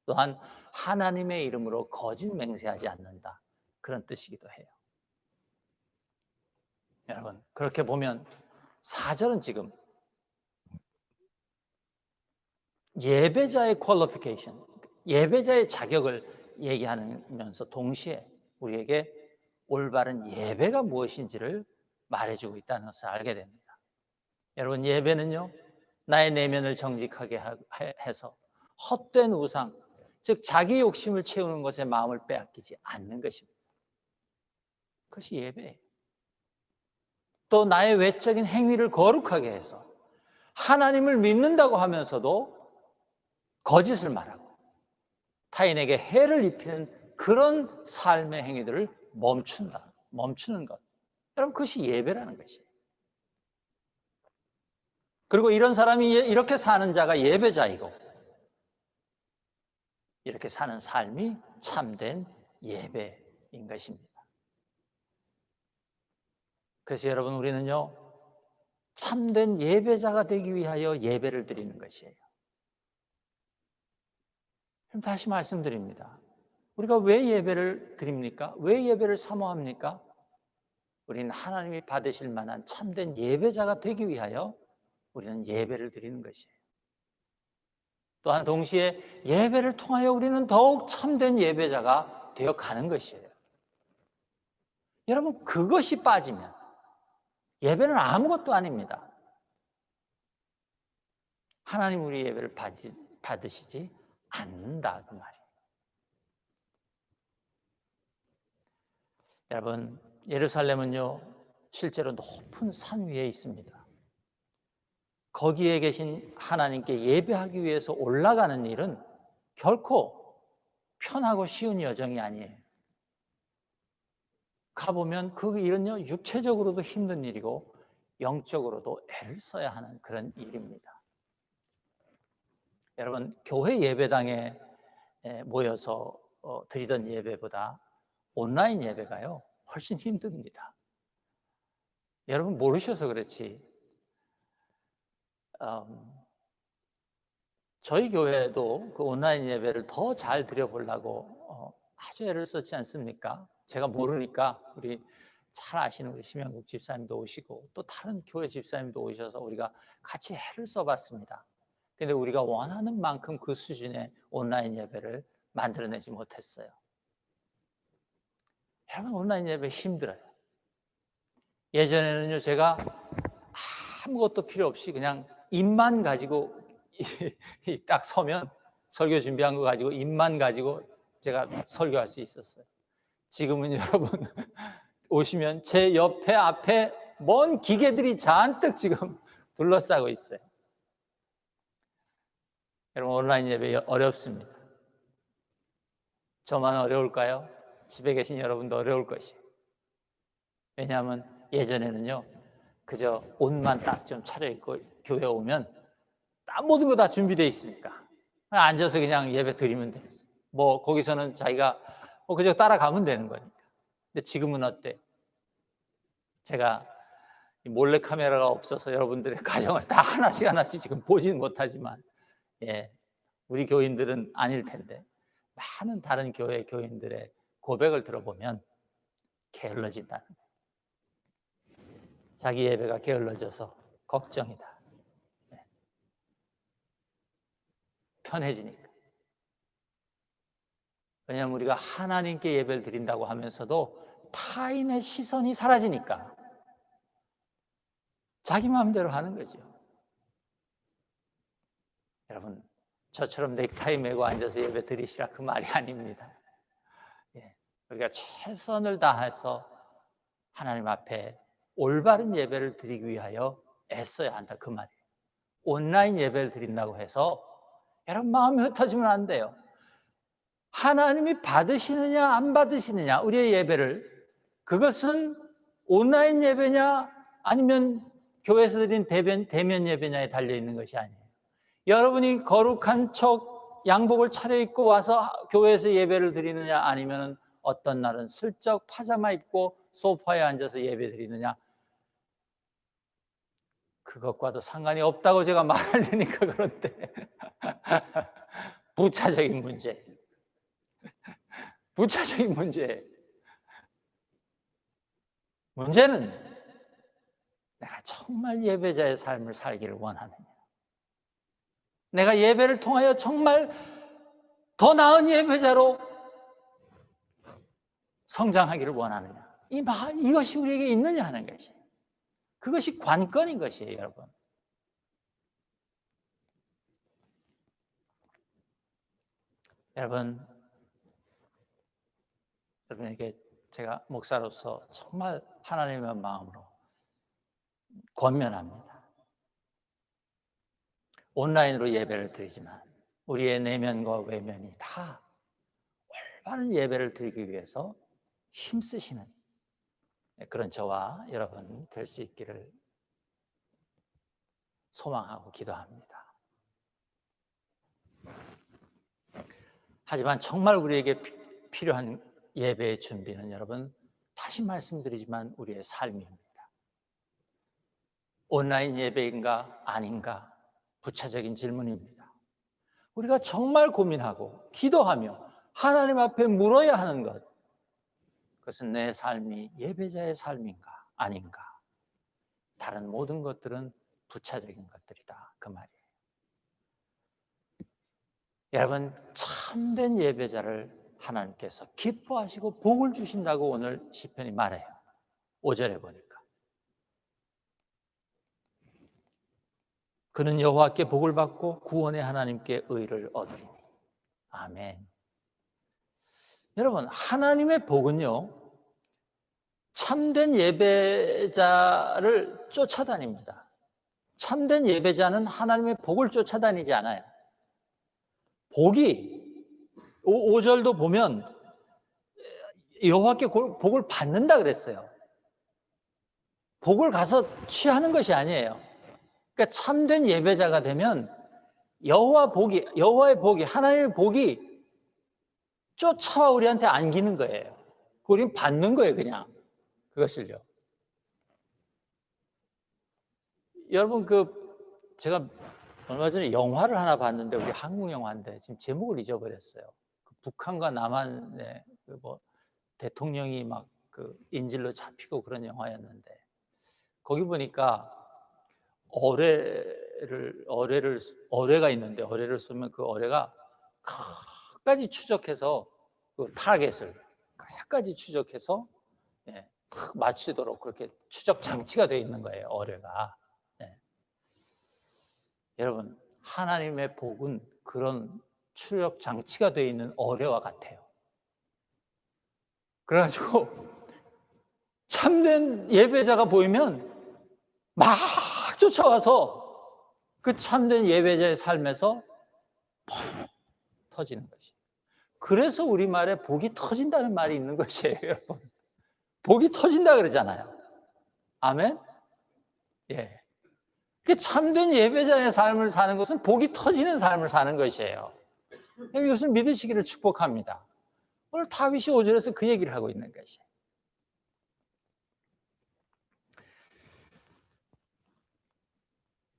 또한 하나님의 이름으로 거짓 맹세하지 않는다. 그런 뜻이기도 해요. 여러분, 그렇게 보면 4절은 지금 예배자의 퀄리피케이션, 예배자의 자격을 얘기하면서 동시에 우리에게 올바른 예배가 무엇인지를 말해주고 있다는 것을 알게 됩니다. 여러분, 예배는요, 나의 내면을 정직하게 해서 헛된 우상, 즉 자기 욕심을 채우는 것에 마음을 빼앗기지 않는 것입니다. 그것이 예배예요. 또 나의 외적인 행위를 거룩하게 해서 하나님을 믿는다고 하면서도 거짓을 말하고 타인에게 해를 입히는 그런 삶의 행위들을 멈추는 것. 여러분, 그것이 예배라는 것이에요. 그리고 이런 사람이 이렇게 사는 자가 예배자이고 이렇게 사는 삶이 참된 예배인 것입니다. 그래서 여러분, 우리는요, 참된 예배자가 되기 위하여 예배를 드리는 것이에요. 그럼 다시 말씀드립니다. 우리가 왜 예배를 드립니까? 왜 예배를 사모합니까? 우리는 하나님이 받으실 만한 참된 예배자가 되기 위하여 우리는 예배를 드리는 것이에요. 또한 동시에 예배를 통하여 우리는 더욱 참된 예배자가 되어 가는 것이에요. 여러분, 그것이 빠지면 예배는 아무것도 아닙니다. 하나님 우리 예배를 받으시지 않는다 그 말이에요. 여러분, 예루살렘은요 실제로 높은 산 위에 있습니다. 거기에 계신 하나님께 예배하기 위해서 올라가는 일은 결코 편하고 쉬운 여정이 아니에요. 가보면 그 일은요 육체적으로도 힘든 일이고 영적으로도 애를 써야 하는 그런 일입니다. 여러분, 교회 예배당에 모여서 드리던 예배보다 온라인 예배가요 훨씬 힘듭니다. 여러분 모르셔서 그렇지 저희 교회도 그 온라인 예배를 더 잘 드려보려고 아주 애를 썼지 않습니까? 제가 모르니까 우리 잘 아시는 우리 심영국 집사님도 오시고 또 다른 교회 집사님도 오셔서 우리가 같이 애를 써봤습니다. 근데 우리가 원하는 만큼 그 수준의 온라인 예배를 만들어내지 못했어요. 여러분, 온라인 예배 힘들어요. 예전에는요 제가 아무것도 필요 없이 그냥 입만 가지고 딱 서면 설교 준비한 거 가지고 입만 가지고 제가 설교할 수 있었어요. 지금은 여러분 오시면 제 옆에 앞에 먼 기계들이 잔뜩 지금 둘러싸고 있어요. 여러분, 온라인 예배 어렵습니다. 저만 어려울까요? 집에 계신 여러분도 어려울 것이에요. 왜냐하면 예전에는요 그저 옷만 딱 좀 차려입고 교회 오면 모든 거 다 준비되어 있으니까 앉아서 그냥 예배 드리면 되겠어요. 뭐 거기서는 자기가 그저 따라가면 되는 거니까. 근데 지금은 어때? 제가 몰래카메라가 없어서 여러분들의 가정을 다 하나씩 지금 보지는 못하지만, 우리 교인들은 아닐 텐데 많은 다른 교회 교인들의 고백을 들어보면 게을러진다는 거예요. 자기 예배가 게을러져서 걱정이다. 편해지니까. 왜냐하면 우리가 하나님께 예배를 드린다고 하면서도 타인의 시선이 사라지니까 자기 마음대로 하는 거죠. 여러분, 저처럼 넥타이 메고 앉아서 예배 드리시라 그 말이 아닙니다. 우리가 최선을 다해서 하나님 앞에 올바른 예배를 드리기 위하여 애써야 한다 그 말이에요. 온라인 예배를 드린다고 해서 여러분 마음이 흩어지면 안 돼요. 하나님이 받으시느냐 안 받으시느냐 우리의 예배를, 그것은 온라인 예배냐 아니면 교회에서 드린 대면 예배냐에 달려있는 것이 아니에요. 여러분이 거룩한 척 양복을 차려입고 와서 교회에서 예배를 드리느냐 아니면 어떤 날은 슬쩍 파자마 입고 소파에 앉아서 예배 드리느냐, 그것과도 상관이 없다고 제가 말하려니까 그런데 부차적인 문제. 부차적인 문제. 문제는 내가 정말 예배자의 삶을 살기를 원하느냐, 내가 예배를 통하여 정말 더 나은 예배자로 성장하기를 원하느냐, 이것이 우리에게 있느냐 하는 것이, 그것이 관건인 것이에요. 여러분에게 제가 목사로서 정말 하나님의 마음으로 권면합니다. 온라인으로 예배를 드리지만 우리의 내면과 외면이 다 올바른 예배를 드리기 위해서 힘쓰시는 그런 저와 여러분 될 수 있기를 소망하고 기도합니다. 하지만 정말 우리에게 필요한 예배의 준비는 여러분, 다시 말씀드리지만 우리의 삶입니다. 온라인 예배인가 아닌가 부차적인 질문입니다. 우리가 정말 고민하고 기도하며 하나님 앞에 물어야 하는 것, 그것은 내 삶이 예배자의 삶인가 아닌가, 다른 모든 것들은 부차적인 것들이다 그 말이에요. 여러분, 참된 예배자를 하나님께서 기뻐하시고 복을 주신다고 오늘 시편이 말해요. 5절에 보니까 그는 여호와께 복을 받고 구원의 하나님께 의를 얻으리니. 아멘. 여러분, 하나님의 복은요, 참된 예배자를 쫓아다닙니다. 참된 예배자는 하나님의 복을 쫓아다니지 않아요. 복이 5절도 보면 여호와께 복을 받는다 그랬어요. 복을 가서 취하는 것이 아니에요. 그러니까 참된 예배자가 되면 여호와의 복이, 하나님의 복이 쫓아와 우리한테 안기는 거예요. 우리는 받는 거예요, 그냥. 그것을요. 여러분, 제가 얼마 전에 영화를 하나 봤는데, 우리 한국 영화인데 지금 제목을 잊어버렸어요. 북한과 남한의 대통령이 막 인질로 잡히고 그런 영화였는데, 거기 보니까 어뢰가 있는데 어뢰를 쏘면 그 어뢰가 끝까지 추적해서 그 타겟을 끝까지 추적해서 탁 맞추도록 그렇게 추적 장치가 되어 있는 거예요, 어뢰가. 여러분, 하나님의 복은 그런 추적 장치가 되어 있는 어뢰와 같아요. 그래가지고 참된 예배자가 보이면 막 쫓아와서 그 참된 예배자의 삶에서 터지는 것이. 그래서 우리말에 복이 터진다는 말이 있는 것이에요, 여러분. 복이 터진다 그러잖아요. 아멘? 예. 그 참된 예배자의 삶을 사는 것은 복이 터지는 삶을 사는 것이에요. 이것을 믿으시기를 축복합니다. 오늘 다윗이 5절에서 그 얘기를 하고 있는 것이에요.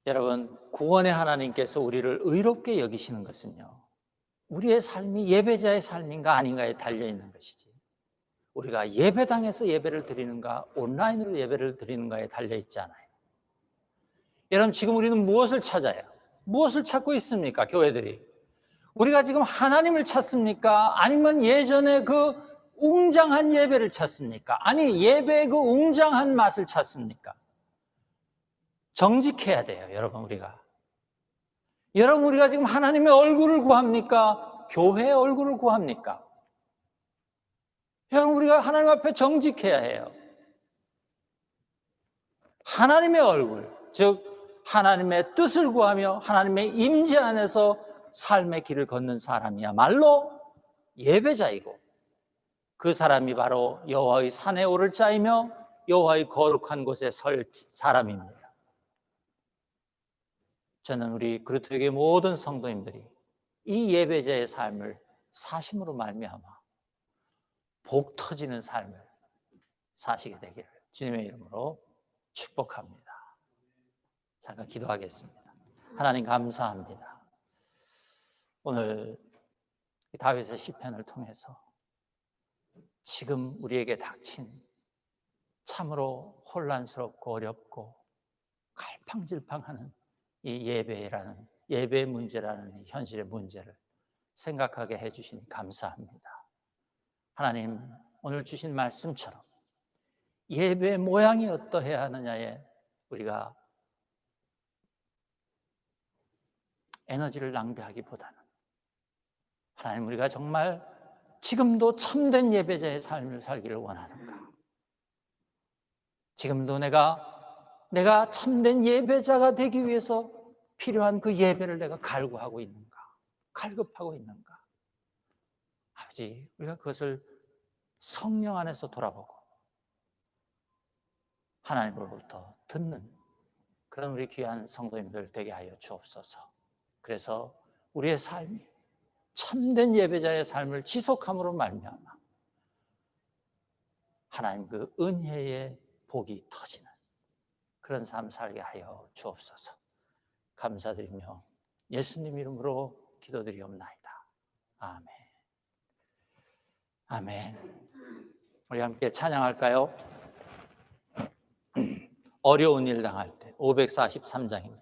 여러분, 구원의 하나님께서 우리를 의롭게 여기시는 것은요, 우리의 삶이 예배자의 삶인가 아닌가에 달려있는 것이지, 우리가 예배당에서 예배를 드리는가 온라인으로 예배를 드리는가에 달려있지 않아요. 여러분, 지금 우리는 무엇을 찾아요? 무엇을 찾고 있습니까? 교회들이 우리가 지금 하나님을 찾습니까? 아니면 예전에 그 웅장한 예배를 찾습니까? 아니, 예배의 그 웅장한 맛을 찾습니까? 정직해야 돼요, 여러분. 우리가 지금 하나님의 얼굴을 구합니까? 교회의 얼굴을 구합니까? 여러분, 우리가 하나님 앞에 정직해야 해요. 하나님의 얼굴, 즉 하나님의 뜻을 구하며 하나님의 임재 안에서 삶의 길을 걷는 사람이야말로 예배자이고, 그 사람이 바로 여호와의 산에 오를 자이며 여호와의 거룩한 곳에 설 사람입니다. 저는 우리 그루터교회 모든 성도님들이 이 예배자의 삶을 사심으로 말미암아 복 터지는 삶을 사시게 되기를 주님의 이름으로 축복합니다. 잠깐 기도하겠습니다. 하나님, 감사합니다. 오늘 다윗의 시편을 통해서 지금 우리에게 닥친 참으로 혼란스럽고 어렵고 갈팡질팡하는 이 예배의 문제라는 이 현실의 문제를 생각하게 해주시니 감사합니다. 하나님, 오늘 주신 말씀처럼 예배의 모양이 어떠해야 하느냐에 우리가 에너지를 낭비하기보다는, 하나님, 우리가 정말 지금도 참된 예배자의 삶을 살기를 원하는가? 지금도 내가 참된 예배자가 되기 위해서 필요한 그 예배를 내가 갈구하고 있는가? 갈급하고 있는가? 아버지, 우리가 그것을 성령 안에서 돌아보고 하나님으로부터 듣는 그런 우리 귀한 성도님들 되게 하여 주옵소서. 그래서 우리의 삶이 참된 예배자의 삶을 지속함으로 말미암아 하나님 그 은혜의 복이 터지는 그런 삶 살게 하여 주옵소서. 감사드리며 예수님 이름으로 기도드리옵나이다. 아멘. 아멘. 우리 함께 찬양할까요? 어려운 일 당할 때 543장입니다.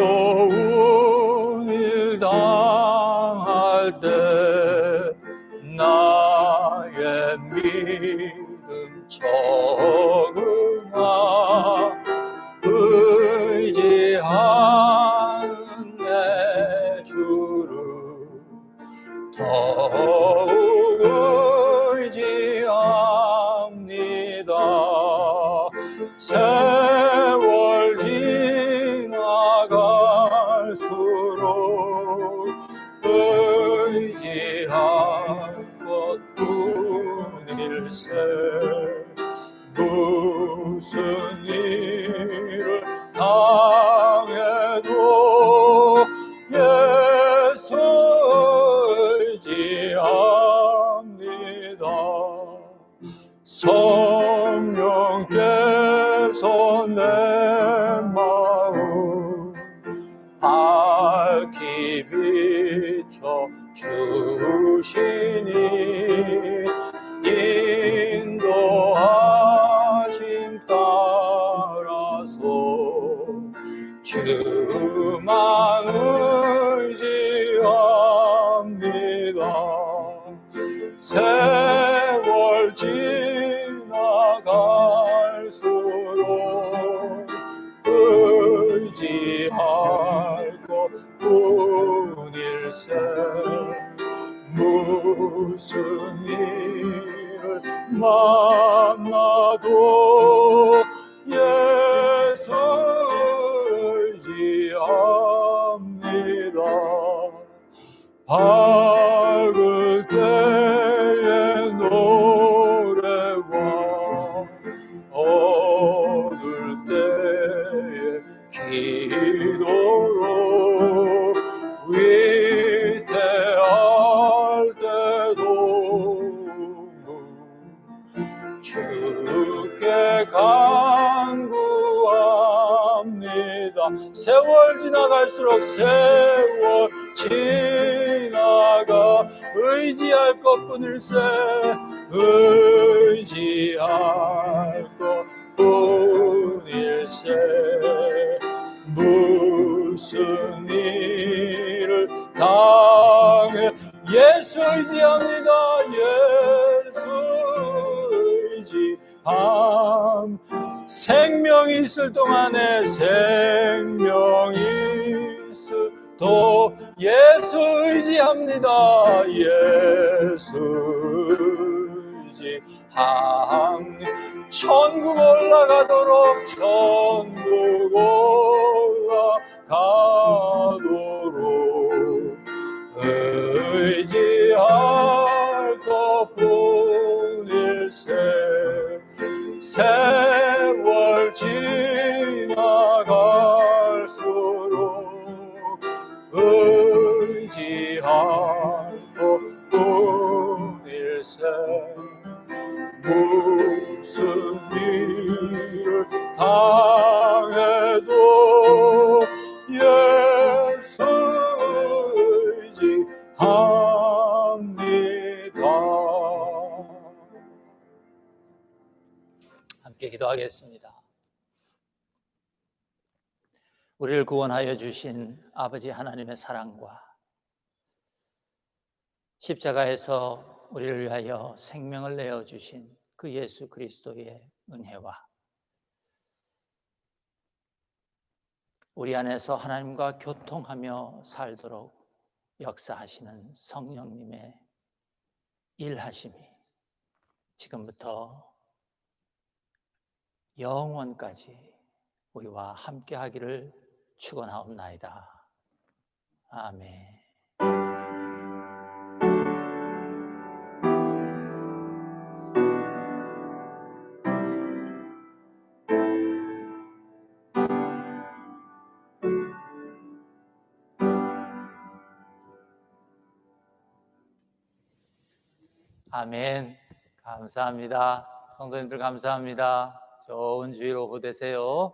어려운 일 당할 때 나의 믿음 적으나 의지하는 내 주를 더욱 의지합니다. 세월 지나갈수록 의지할 것뿐일세. 무슨 일을 당해도 예수 의지합니다. 성령께서 내 마음 밝히 비춰 주시니 인도하심 따라서 주만 의지합니다. 세월 지나갈수록 의지할 것뿐일세. 무슨 일 밝을 때의 노래와 어두울 때의 기도로 위태할 때도 주께 간구합니다. 세월 지나갈수록 세월 지나가 의지할 것뿐일세 의지할 것뿐일세 무슨 일을 당해 예수 의지합니다. 예수 의지함 생명이 있을 동안에 생명이 있어도 예수 의지합니다. 예수 의지함 천국 올라가도록 천국 올라가도록 의지할 것뿐일세 세월 지나갈수록 의지할 것뿐일세 무슨 일을 당해도 예수 의지합니다. 함께 기도하겠습니다. 우리를 구원하여 주신 아버지 하나님의 사랑과 십자가에서 우리를 위하여 생명을 내어 주신 그 예수 그리스도의 은혜와 우리 안에서 하나님과 교통하며 살도록 역사하시는 성령님의 일하심이 지금부터 영원까지 우리와 함께 하기를 축원하옵나이다. 아멘. 아멘. 감사합니다. 성도님들 감사합니다. 좋은 주일 오후 되세요.